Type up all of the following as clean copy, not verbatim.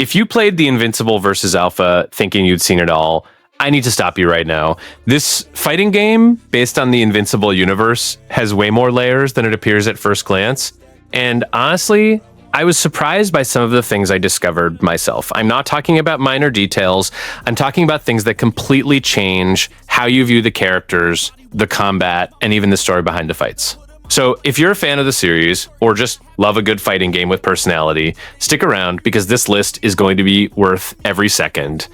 If you played the Invincible versus Alpha thinking you'd seen it all, I need to stop you right now. This fighting game, based on the Invincible universe, has way more layers than it appears at first glance. And honestly, I was surprised by some of the things I discovered myself. I'm not talking about minor details. I'm talking about things that completely change how you view the characters, the combat, and even the story behind the fights. So if you're a fan of the series, or just love a good fighting game with personality, stick around because this list is going to be worth every second.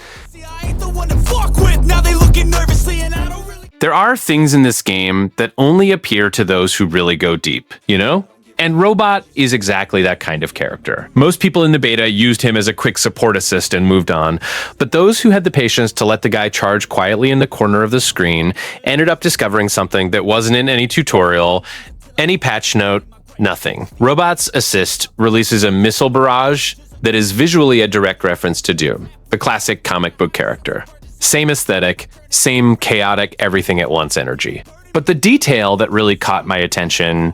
There are things in this game that only appear to those who really go deep, you know? And Robot is exactly that kind of character. Most people in the beta used him as a quick support assist and moved on, but those who had the patience to let the guy charge quietly in the corner of the screen ended up discovering something that wasn't in any tutorial, any patch note, nothing. Robot's assist releases a missile barrage that is visually a direct reference to Doom, the classic comic book character. Same aesthetic, same chaotic everything at once energy. But the detail that really caught my attention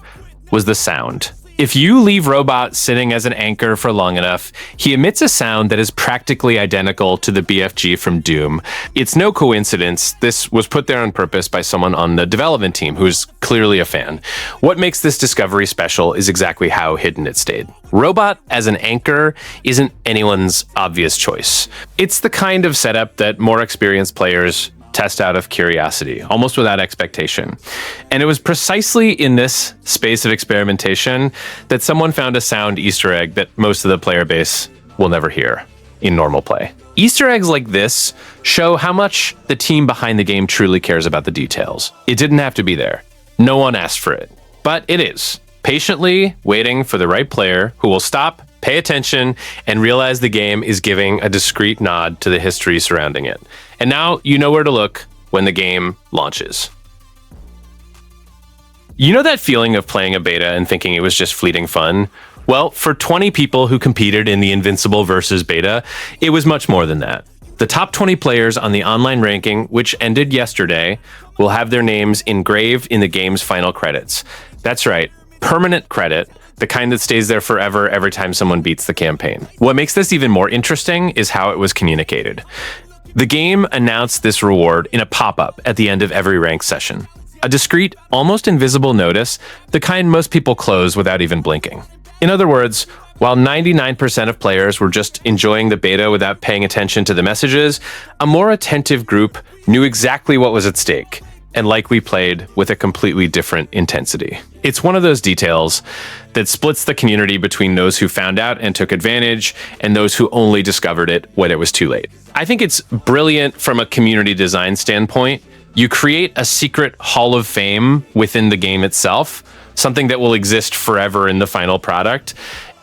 was the sound. If you leave Robot sitting as an anchor for long enough, he emits a sound that is practically identical to the BFG from Doom. It's no coincidence. This was put there on purpose by someone on the development team who's clearly a fan. What makes this discovery special is exactly how hidden it stayed. Robot as an anchor isn't anyone's obvious choice. It's the kind of setup that more experienced players test out of curiosity, almost without expectation. And it was precisely in this space of experimentation that someone found a sound Easter egg that most of the player base will never hear in normal play. Easter eggs like this show how much the team behind the game truly cares about the details. It didn't have to be there. No one asked for it, but it is. Patiently waiting for the right player who will stop, pay attention, and realize the game is giving a discreet nod to the history surrounding it. And now you know where to look when the game launches. You know that feeling of playing a beta and thinking it was just fleeting fun? Well, for 20 people who competed in the Invincible versus beta, it was much more than that. The top 20 players on the online ranking, which ended yesterday, will have their names engraved in the game's final credits. That's right, permanent credit, the kind that stays there forever every time someone beats the campaign. What makes this even more interesting is how it was communicated. The game announced this reward in a pop-up at the end of every ranked session. A discreet, almost invisible notice, the kind most people close without even blinking. In other words, while 99% of players were just enjoying the beta without paying attention to the messages, a more attentive group knew exactly what was at stake, and likely played with a completely different intensity. It's one of those details that splits the community between those who found out and took advantage and those who only discovered it when it was too late. I think it's brilliant from a community design standpoint. You create a secret hall of fame within the game itself, something that will exist forever in the final product.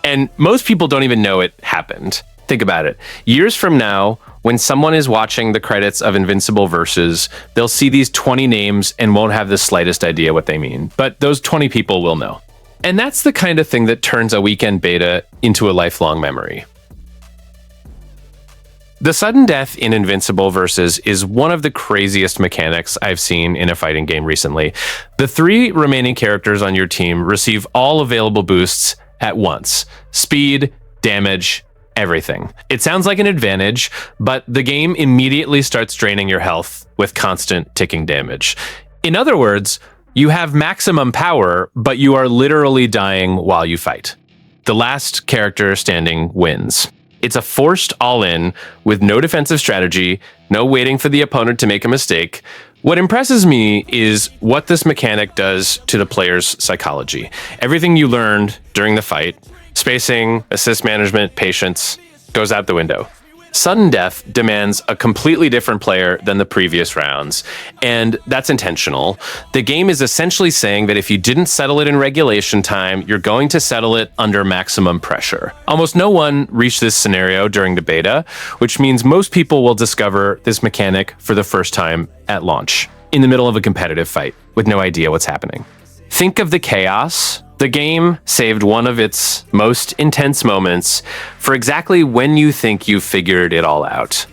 And most people don't even know it happened. Think about it. Years from now, when someone is watching the credits of Invincible Versus, they'll see these 20 names and won't have the slightest idea what they mean. But those 20 people will know. And that's the kind of thing that turns a weekend beta into a lifelong memory. The sudden death in Invincible Versus is one of the craziest mechanics I've seen in a fighting game recently. The 3 remaining characters on your team receive all available boosts at once. Speed, damage, everything. It sounds like an advantage, but the game immediately starts draining your health with constant ticking damage. In other words, you have maximum power, but you are literally dying while you fight. The last character standing wins. It's a forced all-in with no defensive strategy, no waiting for the opponent to make a mistake. What impresses me is what this mechanic does to the player's psychology. Everything you learned during the fight, spacing, assist management, patience, goes out the window. Sudden death demands a completely different player than the previous rounds, and that's intentional. The game is essentially saying that if you didn't settle it in regulation time, you're going to settle it under maximum pressure. Almost no one reached this scenario during the beta, which means most people will discover this mechanic for the first time at launch, in the middle of a competitive fight, with no idea what's happening. Think of the chaos. The game saved one of its most intense moments for exactly when you think you've figured it all out.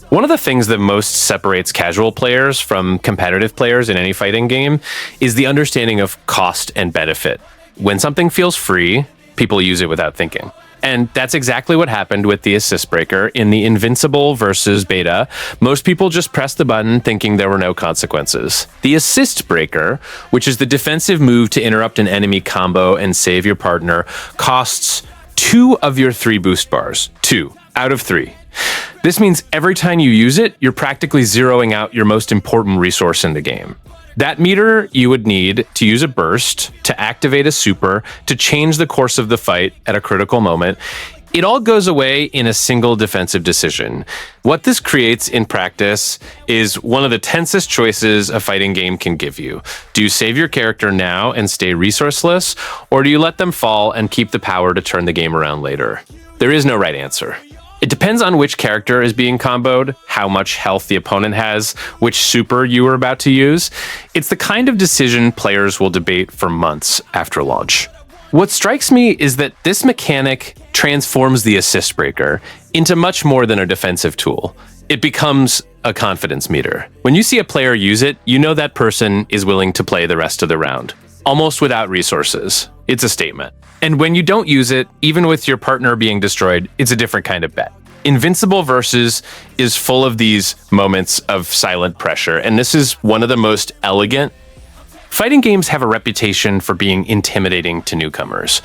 One of the things that most separates casual players from competitive players in any fighting game is the understanding of cost and benefit. When something feels free, people use it without thinking. And that's exactly what happened with the assist breaker in the Invincible versus beta. Most people just pressed the button thinking there were no consequences. The assist breaker, which is the defensive move to interrupt an enemy combo and save your partner, costs 2 of your 3 boost bars. 2 out of 3. This means every time you use it, you're practically zeroing out your most important resource in the game. That meter you would need to use a burst, to activate a super, to change the course of the fight at a critical moment. It all goes away in a single defensive decision. What this creates in practice is one of the tensest choices a fighting game can give you. Do you save your character now and stay resourceless, or do you let them fall and keep the power to turn the game around later? There is no right answer. It depends on which character is being comboed, how much health the opponent has, which super you are about to use. It's the kind of decision players will debate for months after launch. What strikes me is that this mechanic transforms the assist breaker into much more than a defensive tool. It becomes a confidence meter. When you see a player use it, you know that person is willing to play the rest of the round, almost without resources. It's a statement. And when you don't use it, even with your partner being destroyed, it's a different kind of bet. Invincible Versus is full of these moments of silent pressure, and this is one of the most elegant. Fighting games have a reputation for being intimidating to newcomers.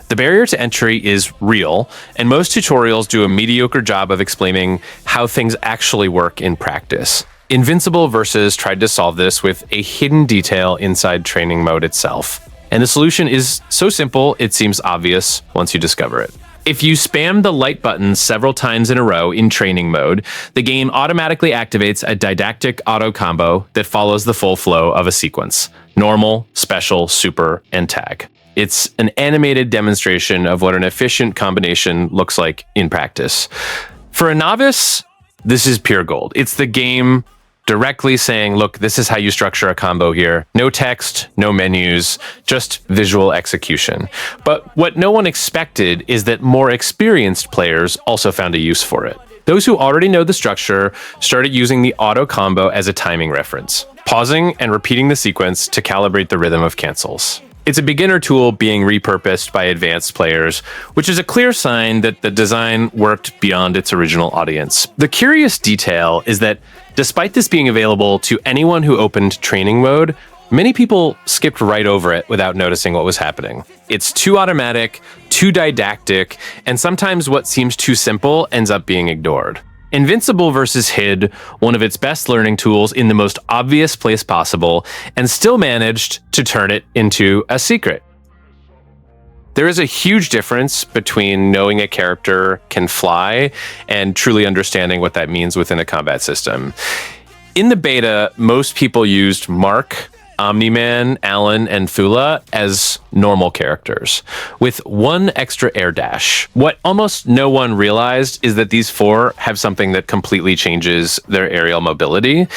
The barrier to entry is real, and most tutorials do a mediocre job of explaining how things actually work in practice. Invincible Versus tried to solve this with a hidden detail inside training mode itself. And the solution is so simple, it seems obvious once you discover it. If you spam the light button several times in a row in training mode, the game automatically activates a didactic auto combo that follows the full flow of a sequence: normal, special, super, and tag. It's an animated demonstration of what an efficient combination looks like in practice. For a novice, this is pure gold. It's the game directly saying, look, this is how you structure a combo here. No text, no menus, just visual execution. But what no one expected is that more experienced players also found a use for it. Those who already know the structure started using the auto combo as a timing reference, pausing and repeating the sequence to calibrate the rhythm of cancels. It's a beginner tool being repurposed by advanced players, which is a clear sign that the design worked beyond its original audience. The curious detail is that despite this being available to anyone who opened training mode, many people skipped right over it without noticing what was happening. It's too automatic, too didactic, and sometimes what seems too simple ends up being ignored. Invincible Versus hid one of its best learning tools in the most obvious place possible and still managed to turn it into a secret. There is a huge difference between knowing a character can fly and truly understanding what that means within a combat system. In the beta, most people used Mark, Omni-Man, Alan, and Thula as normal characters, with one extra air dash. What almost no one realized is that these 4 have something that completely changes their aerial mobility.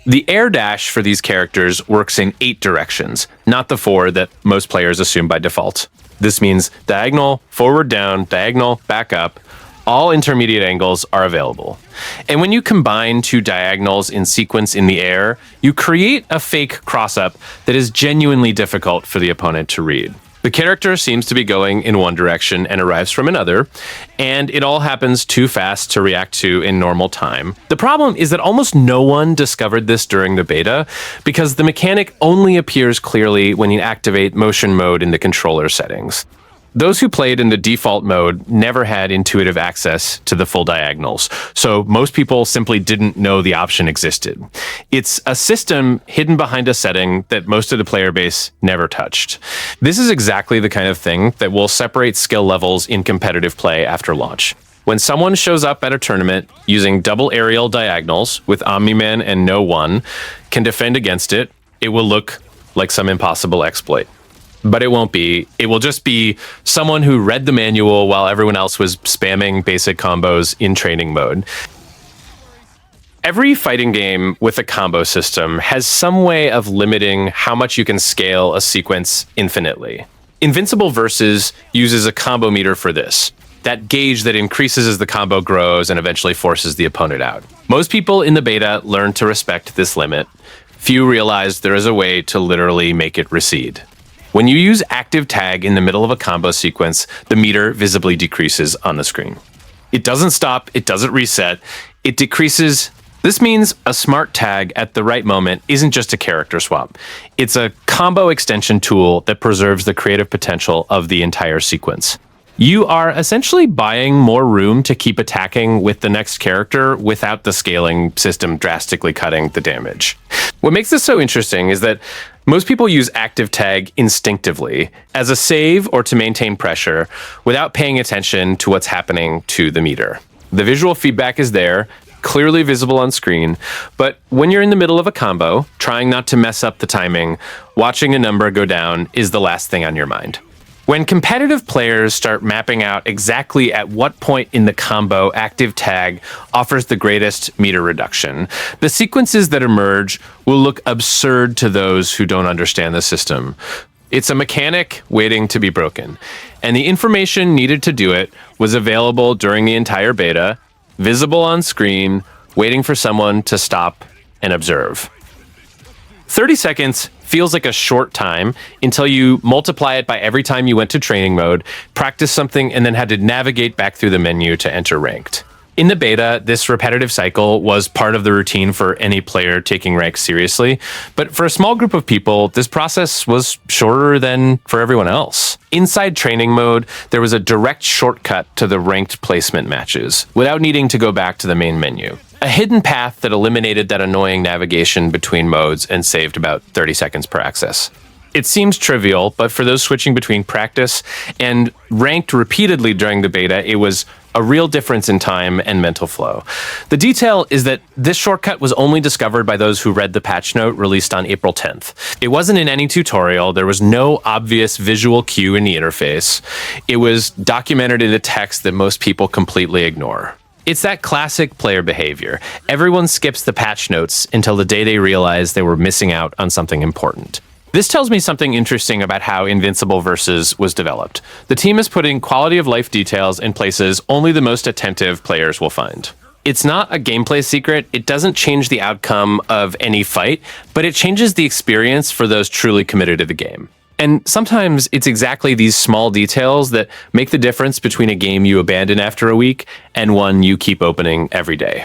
The air dash for these characters works in 8 directions, not the 4 that most players assume by default. This means diagonal, forward, down, diagonal, back up. All intermediate angles are available. And when you combine 2 diagonals in sequence in the air, you create a fake cross-up that is genuinely difficult for the opponent to read. The character seems to be going in one direction and arrives from another, and it all happens too fast to react to in normal time. The problem is that almost no one discovered this during the beta, because the mechanic only appears clearly when you activate motion mode in the controller settings. Those who played in the default mode never had intuitive access to the full diagonals, so most people simply didn't know the option existed. It's a system hidden behind a setting that most of the player base never touched. This is exactly the kind of thing that will separate skill levels in competitive play after launch. When someone shows up at a tournament using double aerial diagonals with Omni-Man and no one can defend against it, it will look like some impossible exploit. But it won't be. It will just be someone who read the manual while everyone else was spamming basic combos in training mode. Every fighting game with a combo system has some way of limiting how much you can scale a sequence infinitely. Invincible Versus uses a combo meter for this, that gauge that increases as the combo grows and eventually forces the opponent out. Most people in the beta learned to respect this limit. Few realized there is a way to literally make it recede. When you use active tag in the middle of a combo sequence, the meter visibly decreases on the screen. It doesn't stop, it doesn't reset, it decreases. This means a smart tag at the right moment isn't just a character swap. It's a combo extension tool that preserves the creative potential of the entire sequence. You are essentially buying more room to keep attacking with the next character without the scaling system drastically cutting the damage. What makes this so interesting is that most people use active tag instinctively as a save or to maintain pressure without paying attention to what's happening to the meter. The visual feedback is there, clearly visible on screen, but when you're in the middle of a combo, trying not to mess up the timing, watching a number go down is the last thing on your mind. When competitive players start mapping out exactly at what point in the combo active tag offers the greatest meter reduction, the sequences that emerge will look absurd to those who don't understand the system. It's a mechanic waiting to be broken, and the information needed to do it was available during the entire beta, visible on screen, waiting for someone to stop and observe. 30 seconds feels like a short time until you multiply it by every time you went to training mode, practice something, and then had to navigate back through the menu to enter ranked. In the beta, this repetitive cycle was part of the routine for any player taking ranked seriously, but for a small group of people, this process was shorter than for everyone else. Inside training mode, there was a direct shortcut to the ranked placement matches, without needing to go back to the main menu. A hidden path that eliminated that annoying navigation between modes and saved about 30 seconds per access. It seems trivial, but for those switching between practice and ranked repeatedly during the beta, it was a real difference in time and mental flow. The detail is that this shortcut was only discovered by those who read the patch note released on April 10th. It wasn't in any tutorial, there was no obvious visual cue in the interface. It was documented in a text that most people completely ignore. It's that classic player behavior. Everyone skips the patch notes until the day they realize they were missing out on something important. This tells me something interesting about how Invincible Versus was developed. The team is putting quality of life details in places only the most attentive players will find. It's not a gameplay secret, it doesn't change the outcome of any fight, but it changes the experience for those truly committed to the game. And sometimes it's exactly these small details that make the difference between a game you abandon after a week and one you keep opening every day.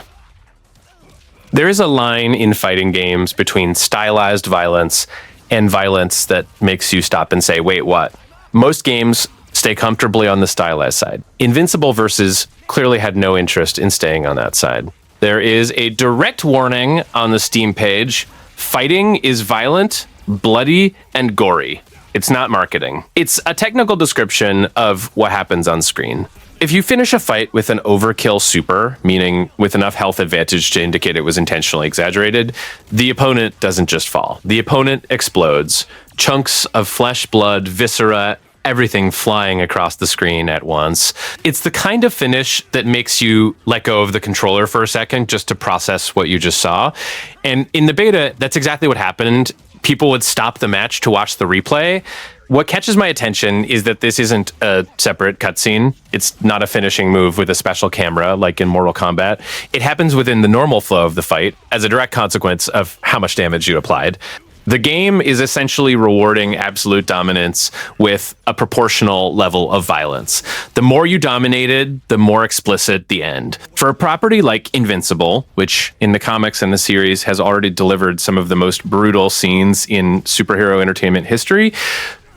There is a line in fighting games between stylized violence and violence that makes you stop and say, wait, what? Most games stay comfortably on the stylized side. Invincible Versus clearly had no interest in staying on that side. There is a direct warning on the Steam page. Fighting is violent, bloody, and gory. It's not marketing. It's a technical description of what happens on screen. If you finish a fight with an overkill super, meaning with enough health advantage to indicate it was intentionally exaggerated, the opponent doesn't just fall. The opponent explodes. Chunks of flesh, blood, viscera, everything flying across the screen at once. It's the kind of finish that makes you let go of the controller for a second just to process what you just saw. And in the beta, that's exactly what happened. People would stop the match to watch the replay. What catches my attention is that this isn't a separate cutscene. It's not a finishing move with a special camera like in Mortal Kombat. It happens within the normal flow of the fight as a direct consequence of how much damage you applied. The game is essentially rewarding absolute dominance with a proportional level of violence. The more you dominated, the more explicit the end. For a property like Invincible, which in the comics and the series has already delivered some of the most brutal scenes in superhero entertainment history,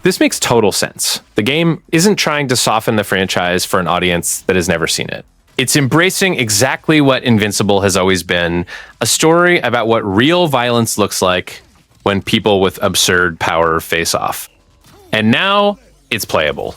this makes total sense. The game isn't trying to soften the franchise for an audience that has never seen it. It's embracing exactly what Invincible has always been, a story about what real violence looks like when people with absurd power face off. And now, it's playable.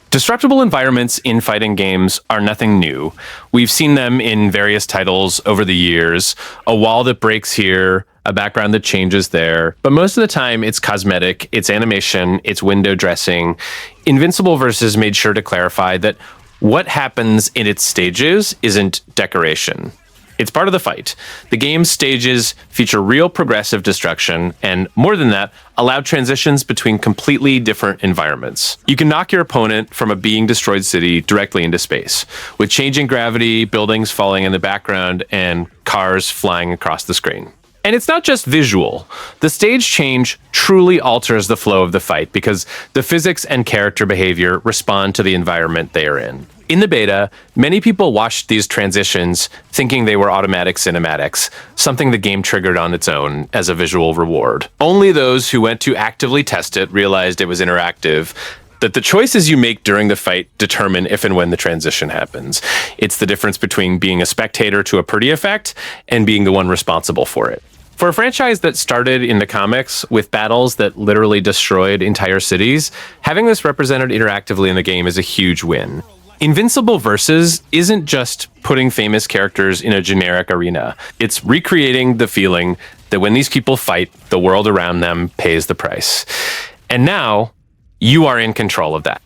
Disruptible environments in fighting games are nothing new. We've seen them in various titles over the years. A wall that breaks here, a background that changes there. But most of the time, it's cosmetic, it's animation, it's window dressing. Invincible Versus made sure to clarify that what happens in its stages isn't decoration. It's part of the fight. The game's stages feature real progressive destruction, and more than that, allow transitions between completely different environments. You can knock your opponent from a being destroyed city directly into space, with changing gravity, buildings falling in the background, and cars flying across the screen. And it's not just visual. The stage change truly alters the flow of the fight because the physics and character behavior respond to the environment they are in. In the beta, many people watched these transitions thinking they were automatic cinematics, something the game triggered on its own as a visual reward. Only those who went to actively test it realized it was interactive, that the choices you make during the fight determine if and when the transition happens. It's the difference between being a spectator to a pretty effect and being the one responsible for it. For a franchise that started in the comics with battles that literally destroyed entire cities, having this represented interactively in the game is a huge win. Invincible Versus isn't just putting famous characters in a generic arena. It's recreating the feeling that when these people fight, the world around them pays the price. And now, you are in control of that.